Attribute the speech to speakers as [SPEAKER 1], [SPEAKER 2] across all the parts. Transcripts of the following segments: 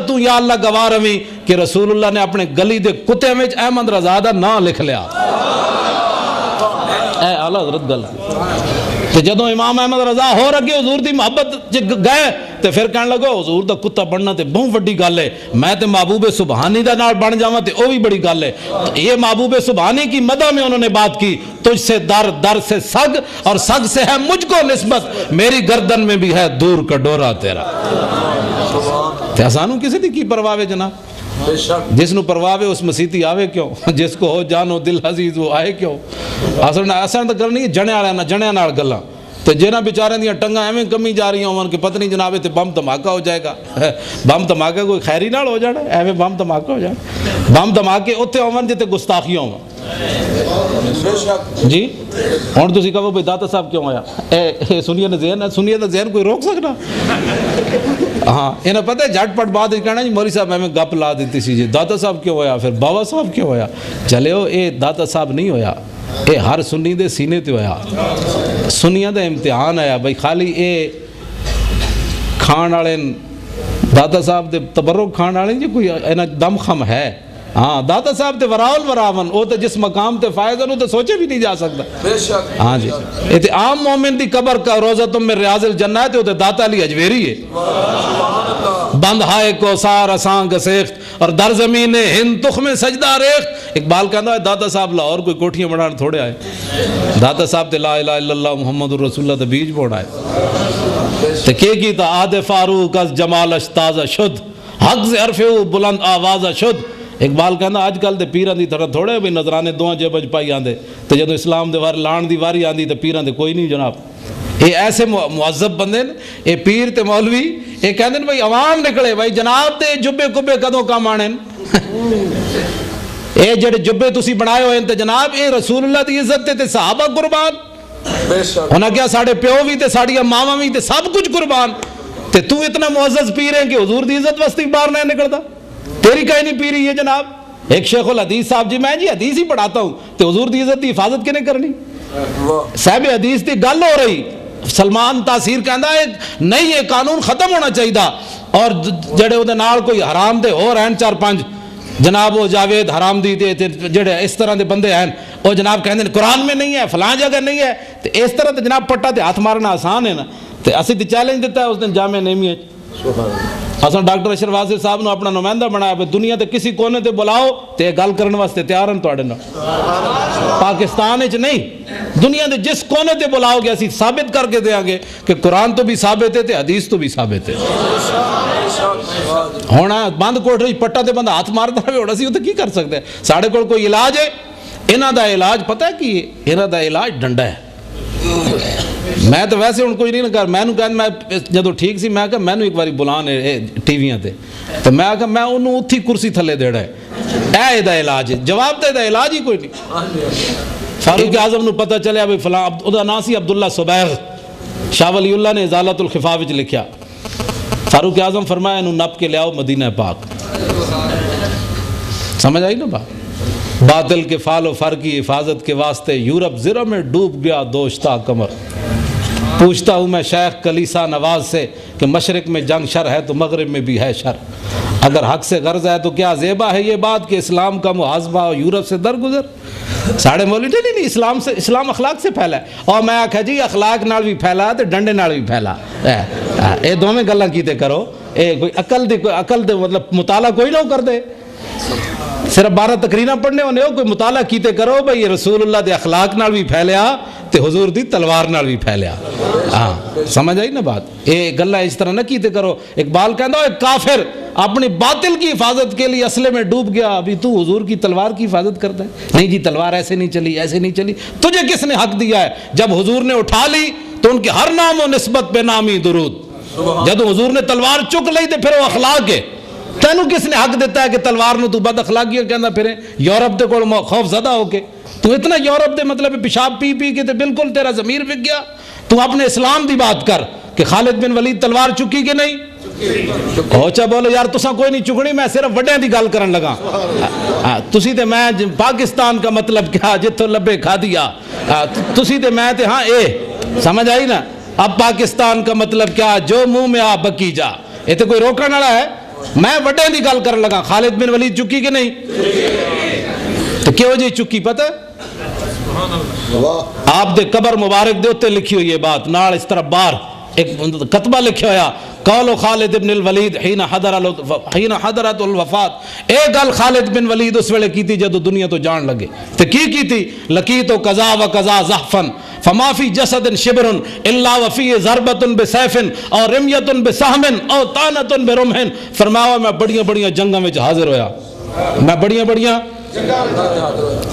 [SPEAKER 1] تو یا اللہ گواہ رویں کہ رسول اللہ نے اپنے گلی دے کتے میں احمد رضا دا نا لکھ لیا. اے اعلیٰ حضرت گل تے جدوں امام احمد رضا ہو رکھے حضور دی محبت گئے تے پھر کہنے لگو حضور دا کتا بننا تے بہت بڑی گل ہے, میں تے محبوب سبحانی دا نال بن جاواں تے او بھی بڑی گل ہے. یہ محبوب سبحانی کی مدح میں انہوں نے بات کی, تجھ سے در, در سے سگ, اور سگ سے ہے مجھ کو نسبت, میری گردن میں بھی ہے دور کا ڈورا تیرا. تے سانو کسی دی کی پرواہ ہے جناب؟ جس نو پرواہ ہے اس مسیتی آوے کیوں, جس کو ہو جانو دل عزیز وہ آئے کیوں. اصل تو کرنی جنے والے نہ جنے نال گلاں تے جنہاں بیچارے دیاں ٹنگاں ایویں کمی جا رہی ہون کہ پتہ نہیں جناب تے بم دھماکہ ہو جائے گا. بم دھماکہ کوئی خیری نال ہو جانا, ایویں بم دھماکہ ہو جانا. بم دھماکے اوتھے ہون جتے گستاخیاں ہون. جی ہن تسی کہو بھئی داتا صاحب کیوں آیا, اے سنیے نہ ذہن ہے, سنیے دا ذہن کوئی روک سکنا؟ ہاں انہیں پتہ ہے جھٹ پٹ بات کہنا جی مولوی صاحب ہمیں گپ لا دیتی سی جی داتا صاحب کیوں ہویا, پھر بابا صاحب کیوں ہویا. چلے ہو اے داتا صاحب نہیں ہویا, اے ہر سنی دے سینے تے ہویا. سنیاں دا امتحان آیا بھئی خالی اے کھان والے داتا صاحب دے تبرک کھان والے جی کوئی اینا دم خم ہے. ہاں داتا صاحب تے وراول وراون او تے جس مقام تے فائز ہیں تو سوچے بھی نہیں جا سکتا. ہاں جی اے تے عام مومن دی قبر کا روزتم میں ریاض الجنہ تے او تے داتا علی اجویری ہے. بند ہائے کو سار اساں گسیخت اور در زمین ہند تخم سجدہ ریخت. اقبال کہنا ہے داتا صاحب لاہور کوئی کوٹھیاں بڑھان تھوڑے آئے, داتا صاحب تے لا الہ الا اللہ محمد رسول اللہ تے بیج بوڑ آئے. تے کی تا آد فاروق از جمالش تازہ شد, حق سے عرفیو بلند آوازہ شد. اقبال کہنا آج کل دے پیران دی طرح تھوڑے بھی نظرانے دوہاں جیبج پائی آندے تے جدو اسلام دے لان دی واری آندی تے پیران دے کوئی نہیں جناب. یہ ایسے معذب بندے اے پیر تے مولوی اے کہندے بھائی عوام نکلے بھائی جناب تے جبے کبے کدوں کام آنے اے جڑے جبے تسی بنائے ہوئے تے جناب اے رسول اللہ دی عزت تے صحابہ قربان, انہاں کیا ساڑھے پیو بھی تے ساڑھیا ماما بھی تے سب کچھ قربان. تے تو اتنا معزز پیر ہے کہ حضور دی عزت وستی باہر نہیں نکلتا, تیری کہیں نہیں پیری ہے جناب. ایک شیخ الحدیث صاحب جی میں جی حدیث ہی پڑھاتا ہوں تو حضور دی عزت دی حفاظت کنے کرنی. صاحب حدیث دی گل ہو رہی, سلمان تاثیر کہندا ہے نہیں یہ قانون ختم ہونا چاہیے, اور جڑے وہ نال کوئی حرام دے ہو رہن 4-5 جناب وہ جاوید حرام دی جڑے اس طرح دے بندے ہیں وہ جناب کہندے قرآن میں نہیں ہے فلاں جگہ نہیں ہے, تو اس طرح تے جناب پٹا تے ہاتھ مارنا آسان ہے نا. تے اسی تے چیلنج دیتا ہے اس دن جامعہ نعیمیہ اصلا ڈاکٹر اشرف واصف صاحب نے اپنا نمائندہ بنایا کہ دنیا تے کسی کونے تے بلاؤ تے گل کرنے واسطے تیار ہیں تواڈے نال. پاکستان وچ نہیں دنیا دے جس کونے تے بلاؤ گے اسی ثابت کر کے دیاں گے کہ قرآن تو بھی ثابت ہے تے حدیث تو بھی ثابت ہے. ہونا بند کوٹھری پٹا تے بندہ ہاتھ ماردا ہوے اسی تے کی کر سکتے ہیں. ساڈے کول کوئی علاج ہے, انہاں دا علاج پتہ ہے کی ہے, انہاں دا علاج ڈنڈا ہے. میں تو ویسے ان کوئی نہیں کر, میں نے کہا میں جدو ٹھیک سی میں کہا میں نے ایک باری بلان ٹی ویاں تے تو میں کہا میں انہوں اتھی کرسی تھلے دیڑا ہے, اے دا علاج ہے. جواب تے دا علاج ہی کوئی نہیں. فاروق اعظم نو پتہ چلیا بھئی فلاں دا نام سی عبداللہ صبیغ, شاہ ولی اللہ نے ازالت الخفا وچ لکھیا. فاروق اعظم فرمایا انہوں نپ کے لے آؤ مدینہ پاک. سمجھ آئی نا بات؟ باطل کے فال و فر کی حفاظت کے واسطے یورپ زرہ میں ڈوب گیا دوشتا کمر. پوچھتا ہوں میں شیخ کلیسا نواز سے کہ مشرق میں جنگ شر ہے تو مغرب میں بھی ہے شر. اگر حق سے غرض ہے تو کیا زیبا ہے یہ بات کہ اسلام کا محاذبہ یورپ سے درگزر. ساڑھے مولوی نہیں اسلام اخلاق سے پھیلا ہے, اور میں آکھا جی اخلاق نال بھی پھیلا تو ڈنڈے نال بھی پھیلا. اے دو میں گلاں کیتے کرو, اے کوئی عقل دے مطلب مطالعہ کوئی نہ کر دے, صرف 12 تقریریں پڑھنے ہونے ہو, کوئی مطالعہ کیتے کرو بھئی رسول اللہ دے اخلاق نال بھی پھیلیا تے حضور دی تلوار نال بھی پھیلیا. ہاں سمجھ آئی نا بات؟ اے گلہ اس طرح نہ کیتے کرو. اقبال کہتا ہے کافر اپنی باطل کی حفاظت کے لیے اسلحے میں ڈوب گیا, ابھی تو حضور کی تلوار کی حفاظت کرتا ہے. نہیں جی تلوار ایسے نہیں چلی, ایسے نہیں چلی. تجھے کس نے حق دیا ہے؟ جب حضور نے اٹھا لی تو ان کے ہر نام و نسبت پہ نامی درود. جب حضور نے تلوار چک لی تو پھر وہ اخلاق ہے. تینوں کس نے حق دیتا ہے کہ تلوار نو تو بد اخلاقی کہنا پھرے؟ یورپ دے کول خوف زدہ ہو کے تو اتنا یورپ دے مطلب پیشاب پی پی کے تے بالکل تیرا ضمیر بک گیا. تو اپنے اسلام دی بات کر کہ خالد بن ولید تلوار چکی کہ نہیں. اوچا بولو یار تساں کوئی نہیں چکنی, میں صرف وڈیاں دی گل کرن لگا. تسی تے میں پاکستان کا مطلب کیا جتھوں لبے کھا دیا, تسی تے میں تے ہاں اے سمجھ آئی نا. اب پاکستان کا مطلب کیا جو منہ میں آ بکی جا, یہ تو کوئی روکن والا ہے. میں وڈے دی گل کرن لگا خالد بن ولید چکی کہ نہیں؟ تو کیوں جی چکی پتہ آپ دے قبر مبارک دے ہوتے لکھی ہوئی یہ بات نال اس طرح بار ایک کتبہ لکھا ہویا قول خالد بن الولید حین حضرت الوفات، اے گل خالد بن ولید اس ویلے کی تھی جدو دنیا تو جان لگے تو کی تھی لقیت قضا و قضا زحفن فما فی جسد شبر الا وفی ضربت بسیف اور رمیت بسہم اور طعنت برمح، فرمایا میں بڑیاں بڑیاں جنگاں میں حاضر ہویا، میں بڑیاں بڑیاں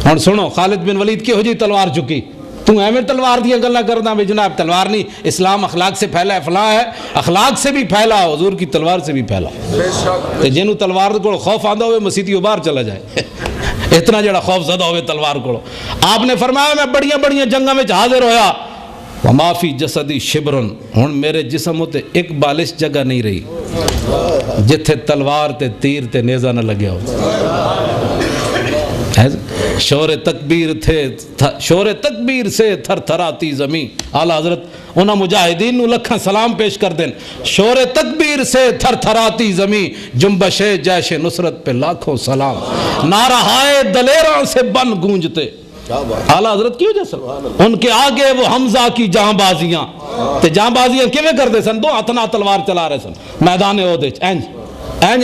[SPEAKER 1] ہن سنو خالد بن ولید کی ہو جی تلوار چکی، تو ایویں تلوار دیا گلا کرنا بھی جناب تلوار نہیں، اسلام اخلاق سے پھیلا ہے، فلاں ہے اخلاق سے بھی پھیلا، حضور کی تلوار سے بھی پھیلا، تو جنہوں تلوار کو خوف آندا ہوئے مسیتیوں باہر چلا جائے اتنا جڑا خوف زدہ ہوئے تلوار کو۔ آپ نے فرمایا میں بڑیاں بڑیاں جنگاں میں حاضر ہویا، وما فی جسدی شبرن، ہن میرے جسم تے ایک بالش جگہ نہیں رہی جتھے تلوار تے تیر تے نیزہ نہ لگیا ہو۔ شور تکبیر سے تھر تھراتی زمین، اعلیٰ حضرت انہاں مجاہدین نو لکھاں سلام پیش کر دیں، شور تکبیر سے تھر تھراتی زمین، جنبش جیش نصرت پہ لاکھوں سلام، نعرہائے دلیراں سے بن گونجتے۔ اعلیٰ حضرت کی وجہ سے ان کے آگے وہ حمزہ کی جہاں بازیاں، تے جہاں بازیاں کیویں کرتے سن؟ دو ہتھ نال تلوار چلا رہے سن میدان احد وچ، اینج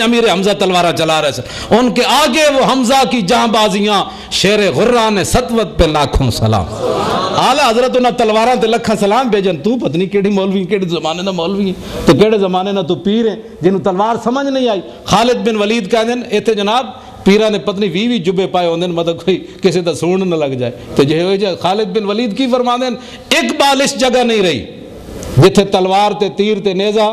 [SPEAKER 1] امیر حمزہ تلوارہ چلا رہے سن، ان کے آگے وہ حمزہ کی جہاں بازیاں، شیر غران سطوت پہ لاکھوں سلام۔ اعلیٰ حضرت انہاں تلواراں تے لکھاں سلام بھیجن، تو پتہ نہیں کیڑی مولوی کیڑے زمانے دا مولوی تو کیڑے زمانے دا تو پیر ہے جنہوں تلوار سمجھ نہیں آئی۔ خالد بن ولید کہہ دیں ایتھے جناب پیرہ نے پتنی 20 جبے پائے ہوندے مطلب کوئی کسی دا سون نہ لگ جائے، تو جو خالد بن ولید کی فرما دیں ایک بالش جگہ نہیں رہی جتھے تلوار تے تیر تے نیزہ۔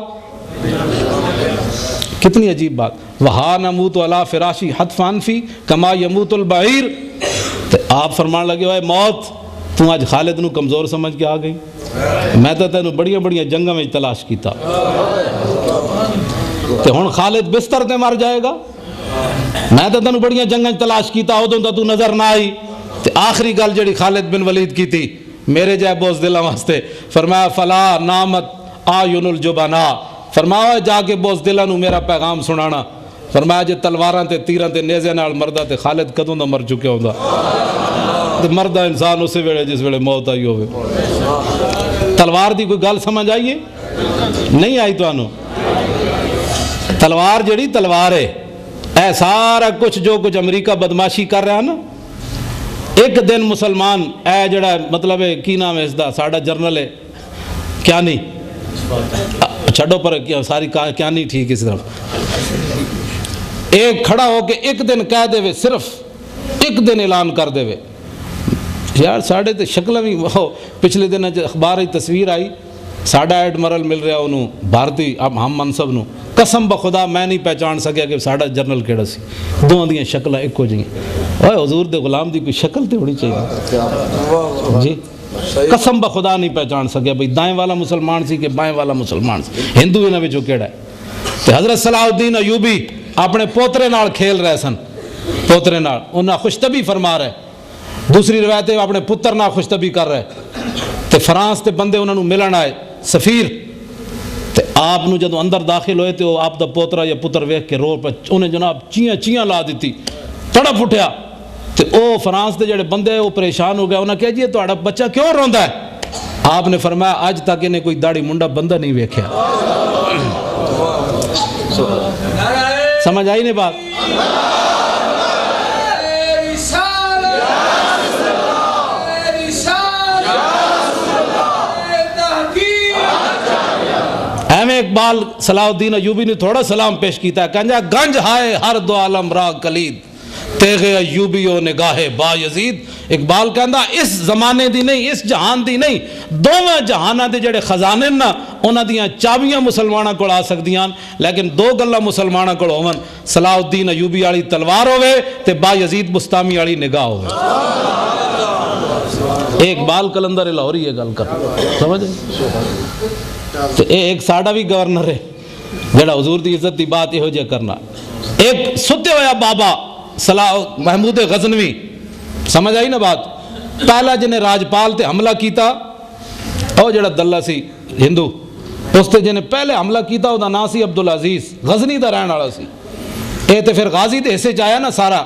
[SPEAKER 1] کتنی عجیب بات، وہا نموت علی فراشی حتفان فی کما یموت البعیر، تو آپ فرمان لگے ہوئے موت تو آج خالد نو کمزور سمجھ کے آ گئی، میں تو تینوں بڑیاں بڑیاں جنگاں میں تلاش کیتا، تو ہن خالد بستر تے مر جائے گا، میں تو تینوں بڑیاں جنگاں تلاش کیتا ادوں تو نظر نہ آئی۔ تو آخری گل جڑی خالد بن ولید کی تھی میرے جائے بوز دلاں واسطے، فرمایا فلا نامت آیون الجبنا، فرمایا جا کے بوز دلاں نو میرا پیغام سنانا، فرمایا جے تلواراں تے تیراں تے نیزے نال مردا تے خالد کدوں دا مر چکے ہوندا، تے مردا انسان اسی ویلے جس ویلے موت آئی ہوئے۔ تلوار دی کوئی گل سمجھ آئیے؟ نہیں آئی تانوں؟ تلوار جڑی تلوار ہے، اے سارا کچھ جو کچھ امریکہ بدماشی کر رہا ہے نا، ایک دن مسلمان اے جڑا مطلب ہے کی نام ہے اس دا ساڑا جرنل ہے کیا نہیں چھڑو پر ساری کیا نہیں ٹھیک اس طرف، ایک کھڑا ہو کے ایک دن کہہ دے وے، صرف ایک دن اعلان کر دے وے یار ساڑھے تے شکل بھی وہ پچھلے دن اخبار ہی تصویر آئی ساڑھا ایڈمرل مل رہا انہوں بھارتی ہم منصب نو، قسم بخدا میں نہیں پہچان سکیا کہ ساڑھا جرنل کیڑا سی، دو دیاں شکلیں ایک ہو جائیں، اوہ حضور دے غلام دی کوئی شکل تے ہونی چاہیے جی، قسم بخدا نہیں پہچان سکیا بھئی دائیں والا مسلمان سی کہ بائیں والا مسلمان سی، ہندو انہاں وچوں کیڑا ہے۔ تے حضرت صلاح الدین ایوبی اپنے پوترے نال کھیل رہے سن، پوترے نال انہاں خوشطبی فرما رہے، دوسری روایت ہے اپنے پتر نال خوشطبی کر رہے، تے فرانس تے بندے انہاں نو ملن آئے سفیر، تے آپ نو جدو اندر داخل ہوئے تے آپ دا پوترا یا پتر ویکھ کے رو پہ انہیں جناب چیاں لا دیتی، تڑپ اٹھیا، تے او فرانس دے جڑے بندے وہ پریشان ہو گیا، انہاں کہا جی تہاڈا بچہ کیوں روندا ہے؟ آپ نے فرمایا آج تک انہیں کوئی داڑھی منڈا بندہ نہیں ویکھیا۔ سمجھ آئی نہیں بات؟ ایویں اقبال صلاح الدین ایوبی نے تھوڑا سلام پیش کیتا ہے، کہنجا گنج ہائے ہر دو عالم را کلید تیغ ایوبی و نگاہ با یزید۔ اقبال کہندا اس زمانے دی نہیں، اس جہان دی نہیں، دوواں جہاناں دے جڑے خزانے نا انہاں دیاں چابیاں مسلماناں کول آ سکدیاں، لیکن دو گلاں مسلماناں کول ہون، صلاح الدین ایوبی والی تلوار ہوے تے با یزید بستامی والی نگاہ ہوے۔ اقبال کلندر لاہوری یہ گل کر سمجھ تو ایک ساڑا بھی گورنر ہے جڑا حضور دی عزت دی بات یہ جے کرنا، ایک ستے ہویا بابا صلاح محمود غزنوی، سمجھ آئی نا بات، پہلا جنہیں راجپال تے حملہ کیتا او جڑا دلہ سی ہندو، اس تے جنہیں پہلے حملہ کیتا وہ نام سی عبد العزیز، غزنی دا رہن والا سی، اے تے پھر غازی دے حصے چایا نا سارا،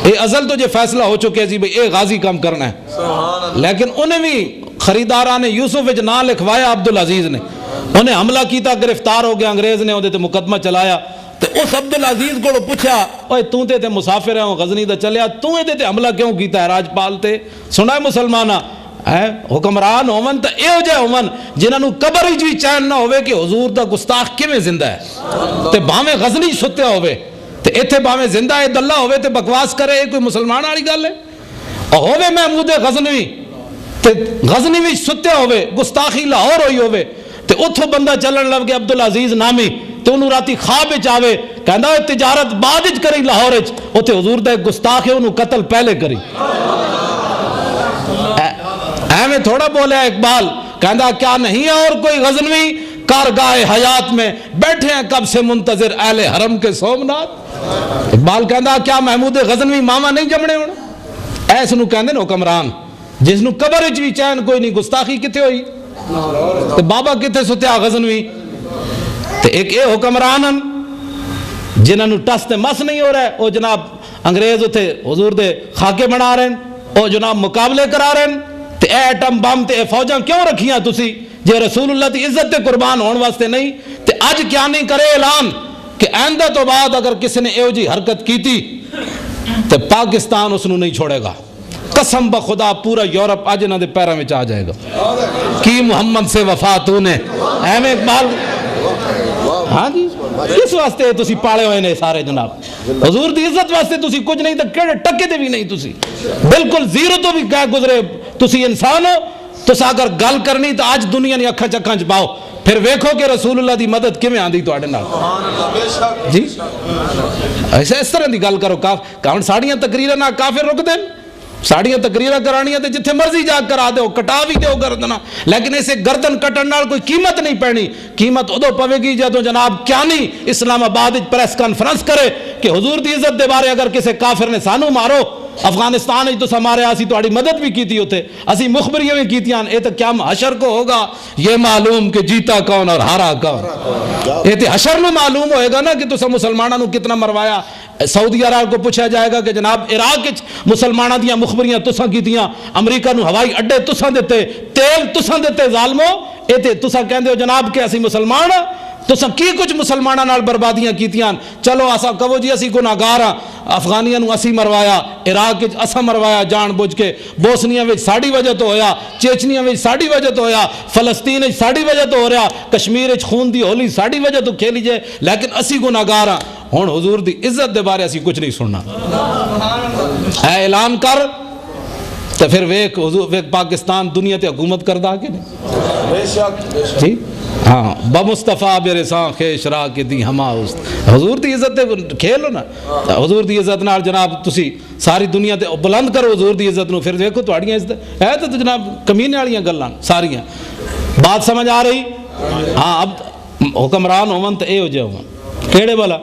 [SPEAKER 1] اے ازل تو جو فیصلہ ہو چکے جی بھئی اے غازی کام کرنا ہے، لیکن انہیں بھی خریدارہ نے یوسف وچ نام لکھوایا عبد العزیز نے، انہیں حملہ کیتا، گرفتار ہو گیا، انگریز نے انہیں تے مقدمہ چلایا، تو اس عبد العزیز کو پوچھا اوے تو تے مسافر ہیں غزنی دا چلیا، تو تے حملہ کیوں کیتا ہے؟ راجپال تے سنا ہے مسلمانہ حکمران ہومن تو اے ہو جائے ہومن جنہاں نو قبر ہی جی چین نہ ہوئے کہ حضور دا گستاخ کیویں زندہ ہے، تے بھاویں غزنی ستیا ہوئے تے ایتھے بھاویں زندہ ہے دلہ ہوئے تے بکواس کرے، کوئی مسلمان والی گل ہے؟ اور ہوئے محمود غزنوی تے غزنی وچ ستیا ہوئے، گستاخی لاہور ہوئی ہوئے تے اتھوں بندہ چلن لگ گیا عبد العزیز نامی، تو انہوں راتی خواب وچ آوے کہندا ہے تجارت بعد وچ کری لاہور وچ، اوتھے حضور دا ایک گستاخ ہے انہوں قتل پہلے کری۔ ایویں تھوڑا بولیا اقبال، کہندا کیا نہیں ہے اور کوئی غزنوی کارگاہ حیات میں، بیٹھے ہیں کب سے منتظر اہل حرم کے سومنات۔ اقبال کہندا کیا محمود غزنوی ماما نہیں جمنے ہونا؟ ایس نو کہندے نے حکمران جس نو قبر وچ بھی چین کوئی نہیں، گستاخی کتے ہوئی تے بابا کتے ستیا غزنوی؟ تے ایک اے حکمران جنہاں نو ٹس تے مس نہیں ہو رہا ہے، او جناب انگریز اتھے حضور دے خاکے بنا رہے ہیں، او جناب مقابلے کرا رہے ہیں، تے اے ایٹم بم تے اے فوجاں کیوں رکھیاں تسی جے رسول اللہ دی عزت تے قربان ہون واسطے نہیں؟ تے اج کیا نہیں کرے اعلان کہ آئندہ تو بعد اگر کسی نے ایو جی حرکت کیتی تے پاکستان اس نو نہیں چھوڑے گا، قسم بخدا پورا یورپ اج انہاں دے پیراں وچ آ جائے گا۔ کی محمد سے وفا تو نے ایویں اقبال، ہاں جی کس واسطے تسی پالے ہوئے نے سارے جناب؟ حضور دی عزت واسطے تسی کچھ نہیں تے کیڑے ٹکے دے بھی نہیں، تسی بالکل زیرو تو بھی کہہ گزرے، تسی انسان ہو، تسا اگر گل کرنی تو آج دنیا نے اکھاں چکھاں چ پاؤ، پھر ویکھو کہ رسول اللہ دی مدد کیویں آندی تواڈے نال۔ جی ایسے اس طرح دی گل کرو، کہاں ساڑیاں تقریراں نہ کافر رک دین، ساڑیاں تقریراں کرانیاں تے جتھے مرضی جا کرا دیو، کٹا بھی دیو گردنا، لیکن ایسے گردن کٹن نال کوئی قیمت نہیں پینی۔ قیمت ادو پوے گی جدوں جناب کیا نہیں اسلام آباد وچ پریس کانفرنس کرے کہ حضور دی عزت دے بارے اگر کسی کافر نے سانو مارو، افغانستان تو ہمارے اسی تہاڈی مدد بھی کیتی ہوتے، اسی مخبریاں بھی کیتیاں، اے تو کیا حشر کو ہوگا یہ معلوم کہ جیتا کون اور ہارا کون، اے تو حشر میں معلوم ہوئے گا نا کہ تسا مسلمانوں کتنا مروایا۔ سعودی عرب کو پوچھا جائے گا کہ جناب عراق مسلمانوں دیاں مخبریاں تساں کیتیاں، امریکہ نو ہوائی اڈے تساں دیتے، تیل تساں دیتے ظالمو، اے تے تساں کہندے ہو جناب کہ اسی مسلمان تساں کی کچھ مسلمانوں نال بربادیاں کیتیاں، چلو اسا کہو جی اسی گناہگار ہاں، افغانیاں نو اسی مروایا، عراق وچ اسا مروایا جان بوجھ کے، بوسنیا وچ ساڈی وجہ تو ہویا، چیچنیا وچ ساڈی وجہ تو ہویا، فلسطین وچ ساڈی وجہ تو ہو رہا، کشمیر وچ خون دی ہولی ساڈی وجہ تو کھیلی جائے، لیکن اسی گناہگار ہاں۔ ہن حضور دی عزت دے بارے اسی کچھ نہیں سننا، اے اعلان کر تو پھر ویک حضور ویک پاکستان دنیا تے حکومت کردا کہ نہیں؟ جی ہاں بمصطفیٰ برساں خیش راہ کے دی ہما حضور دی عزت تے کھیلو نا، حضور دی عزت نال جناب تسی ساری دنیا تے بلند کرو حضور دی عزت نو، پھر دیکھو تہاڈیاں عزت ہے تو جناب کمینے والیاں گلاں ساریاں۔ بات سمجھ آ رہی؟ ہاں اب حکمران ہون تے اے ہو جائے ہون کیڑے والا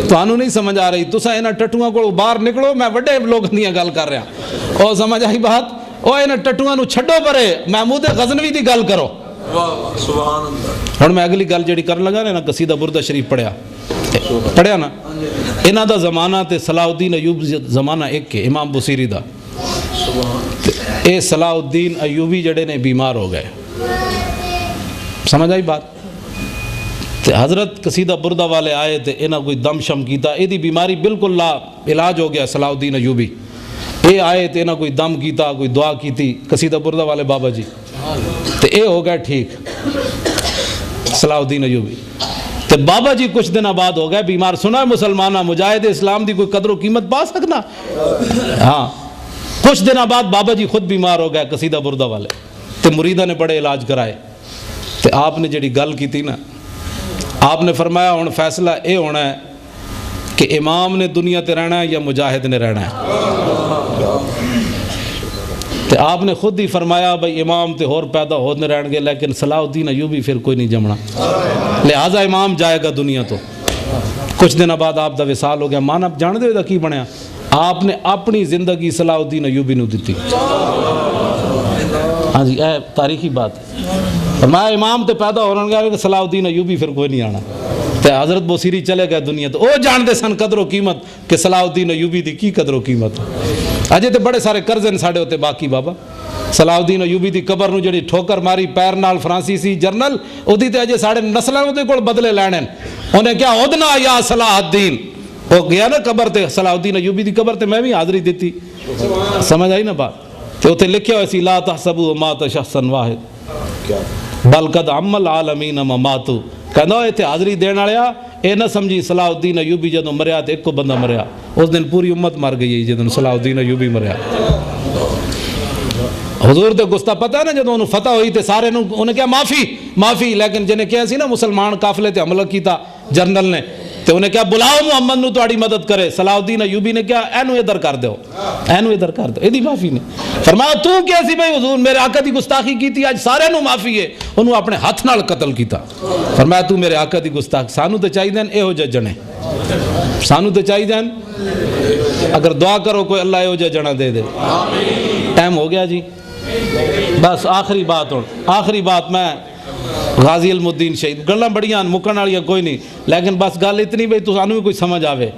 [SPEAKER 1] تانوں نہیں سمجھ آ رہی، تسا انہاں ٹٹوؤں کو باہر نکلو، میں بڑے لوگوں دی گل کر رہا، او سمجھ آئی بات؟ او انہاں ٹٹوؤں نو چھڈو پرے، محمود غزنوی دی گل کرو۔
[SPEAKER 2] سبحان اللہ۔
[SPEAKER 1] ہن میں اگلی گل جڑی کرن لگا نا قصیدہ بردہ شریف پڑھیا نا، انہاں دا زمانہ تے صلاح الدین ایوبی زمانہ ایک ہے، امام بصیری دا، اے صلاح الدین ایوبی جڑے نے بیمار ہو گئے، سمجھ آئی بات؟ تے حضرت قصیدہ بردہ والے آئے تے انہاں کوئی دم شم کیتا، اے دی بیماری بالکل لا علاج ہو گیا صلاح الدین ایوبی، اے آئے تے انہاں کوئی دم کیتا، کوئی دعا کیتی قصیدہ بردہ والے بابا جی، تے اے ہو گئے ٹھیک صلاح الدین ایوبی، تے بابا جی کچھ دن بعد ہو گئے بیمار۔ سنا ہے مسلمانہ مجاہد اسلام دی کوئی قدر و قیمت پا سکنا؟ ہاں کچھ دن بعد بابا جی خود بیمار ہو گئے قصیدہ بردہ والے، تے مریدہ نے بڑے علاج کرائے، تے آپ نے جڑی گل کی تھی نا، آپ نے فرمایا ہن فیصلہ اے ہونا ہے کہ امام نے دنیا تے رہنا ہے یا مجاہد نے رہنا ہے، تے آپ نے خود ہی فرمایا بھئی امام تے اور پیدا ہونے رہن گے، لیکن صلاح الدین ایوبی پھر کوئی نہیں جمنا، لہٰذا امام جائے گا دنیا تو۔ کچھ دن بعد آپ دا وصال ہو گیا، مانا جان دے دا کی بنیا، آپ نے اپنی زندگی صلاح الدین ایوبی نو دیتی۔ ہاں جی اے تاریخی بات ہے۔ فرمایا امام تے پیدا ہونے گیا کہ صلاح الدین ایوبی پھر کوئی نہیں آنا تے حضرت بوسیری چلے گئے دنیا تو وہ جان دے سن قدر و قیمت کہ صلاح الدین ایوبی دی کی قدر و قیمت اجے تے بڑے سارے قرض ہیں ساڈے ہوتے باقی بابا صلاح الدین ایوبی دی قبر نو جڑی ٹھوکر ماری پیر نال فرانسیسی جرنل اودی تے اجے ساڈے نسلاں دے کول بدلے لینے انہیں کیا ادنا یا صلاح الدین وہ گیا نا قبر تے صلاح الدین ایوبی دی قبر تے میں بھی حاضری دیتی سمجھ آئی نا بات تے اوتے لکھیا ہویا سی لا تحسبوا مات شخصا واحد بل قد عم العالمین مماتو کہندا ایتھے حاضری دین والیا اے نہ سمجھی صلاح الدین ایوبی جدوں مریا تے ایک کو بندہ مریا اس دن پوری امت مر گئی جدوں صلاح الدین ایوبی مریا حضور تے گستا پتہ ہے نا جدوں انہوں فتح ہوئی تے سارے انہیں کیا معافی لیکن جنہیں کیا سی نا مسلمان قافلے تے حملہ کیتا جنرل نے تے انہیں کیا بلاؤ محمد نو تہاڈی مدد کرے صلاح الدین ایوبی نے کیا اینو ادھر کر دیو ایدی معافی نے فرمایا تو کیا سی بھائی حضور میرے آقا دی گستاخی کیتی اج سارے نو معافی ہے انہوں اپنے ہاتھ نال قتل کیتا فرمایا تو میرے آقا دی گستاخ سانو تے چاہیے دین ایہو جے جنے سانو تے چاہیے دین اگر دعا کرو کوئی اللہ ایہو جے جنا دے دے ٹائم ہو گیا جی بس آخری بات میں غازی علم الدین شہید گلاں بڑیاں مکن والیاں کوئی نہیں لیکن بس گل اتنی بھئی تو سانو بھی کوئی سمجھ آوے